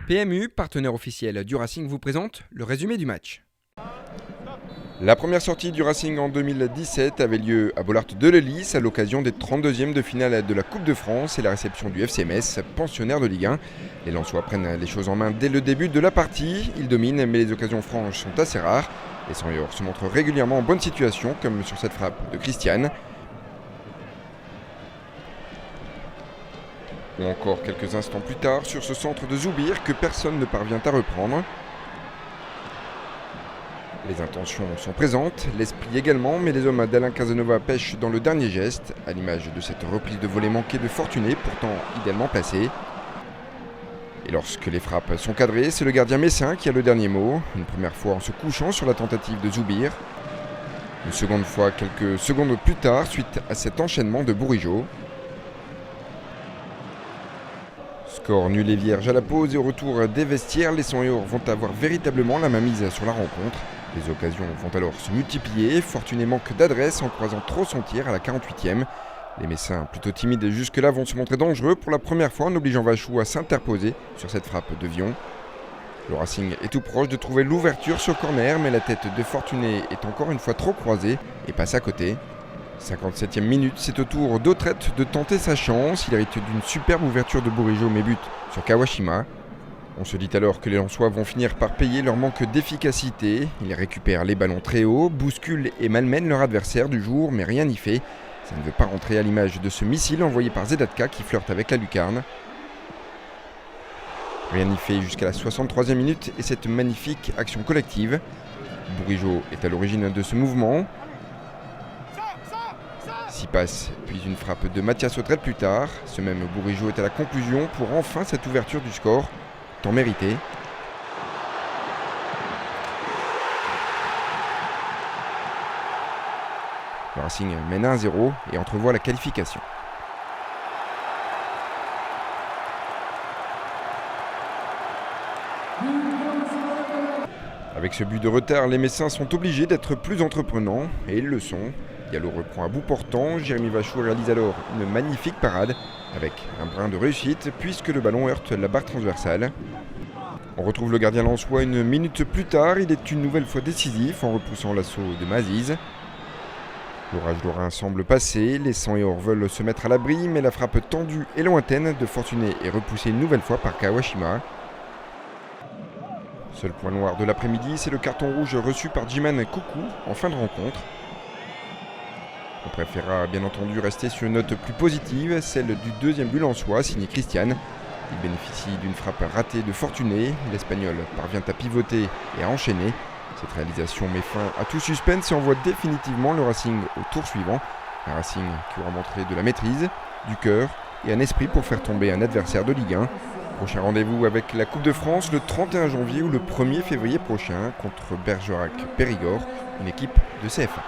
PMU, partenaire officiel du Racing, vous présente le résumé du match. La première sortie du Racing en 2017 avait lieu à Bollaert-de-Lellis à l'occasion des 32e de finale de la Coupe de France et la réception du FC Metz, pensionnaire de Ligue 1. Les Lensois prennent les choses en main dès le début de la partie. Ils dominent, mais les occasions franches sont assez rares. Les Seniors se montrent régulièrement en bonne situation, comme sur cette frappe de Christian. Ou encore quelques instants plus tard sur ce centre de Zoubir que personne ne parvient à reprendre. Les intentions sont présentes, l'esprit également, mais les hommes d'Alain Casanova pêchent dans le dernier geste, à l'image de cette reprise de volée manquée de Fortuné, pourtant idéalement placée. Et lorsque les frappes sont cadrées, c'est le gardien messin qui a le dernier mot, une première fois en se couchant sur la tentative de Zoubir. Une seconde fois quelques secondes plus tard, suite à cet enchaînement de Bourigeaud. Score nul et vierge à la pause et au retour des vestiaires, les Seniors vont avoir véritablement la main mise sur la rencontre. Les occasions vont alors se multiplier. Fortuné manque d'adresse en croisant trop son tir à la 48e. Les Messins, plutôt timides jusque-là, vont se montrer dangereux pour la première fois en obligeant Vachou à s'interposer sur cette frappe de Vion. Le Racing est tout proche de trouver l'ouverture sur corner, mais la tête de Fortuné est encore une fois trop croisée et passe à côté. 57e minute, c'est au tour d'Autrette de tenter sa chance. Il hérite d'une superbe ouverture de Bourigeaud mais but sur Kawashima. On se dit alors que les Lensois vont finir par payer leur manque d'efficacité. Ils récupèrent les ballons très haut, bousculent et malmènent leur adversaire du jour, mais rien n'y fait. Ça ne veut pas rentrer à l'image de ce missile envoyé par Zedatka qui flirte avec la lucarne. Rien n'y fait jusqu'à la 63e minute et cette magnifique action collective. Bourigeaud est à l'origine de ce mouvement. 6 passes, puis une frappe de Mathias Autrette plus tard. Ce même Bourigeaud est à la conclusion pour enfin cette ouverture du score, tant mérité. Le Racing mène 1-0 et entrevoit la qualification. Avec ce but de retard, les Messins sont obligés d'être plus entreprenants, et ils le sont. Diallo reprend à bout portant, Jérémy Vachou réalise alors une magnifique parade, avec un brin de réussite, puisque le ballon heurte la barre transversale. On retrouve le gardien lensois une minute plus tard, il est une nouvelle fois décisif en repoussant l'assaut de Maziz. L'orage lorrain semble passer, les Seniors veulent se mettre à l'abri, mais la frappe tendue et lointaine de Fortuné est repoussée une nouvelle fois par Kawashima. Seul point noir de l'après-midi, c'est le carton rouge reçu par Jiman Koukou en fin de rencontre. On préférera bien entendu rester sur une note plus positive, celle du deuxième but lensois signé Christian. Il bénéficie d'une frappe ratée de Fortuné, l'Espagnol parvient à pivoter et à enchaîner. Cette réalisation met fin à tout suspense et envoie définitivement le Racing au tour suivant. Un Racing qui aura montré de la maîtrise, du cœur et un esprit pour faire tomber un adversaire de Ligue 1. Prochain rendez-vous avec la Coupe de France le 31 janvier ou le 1er février prochain contre Bergerac Périgord, une équipe de CFA.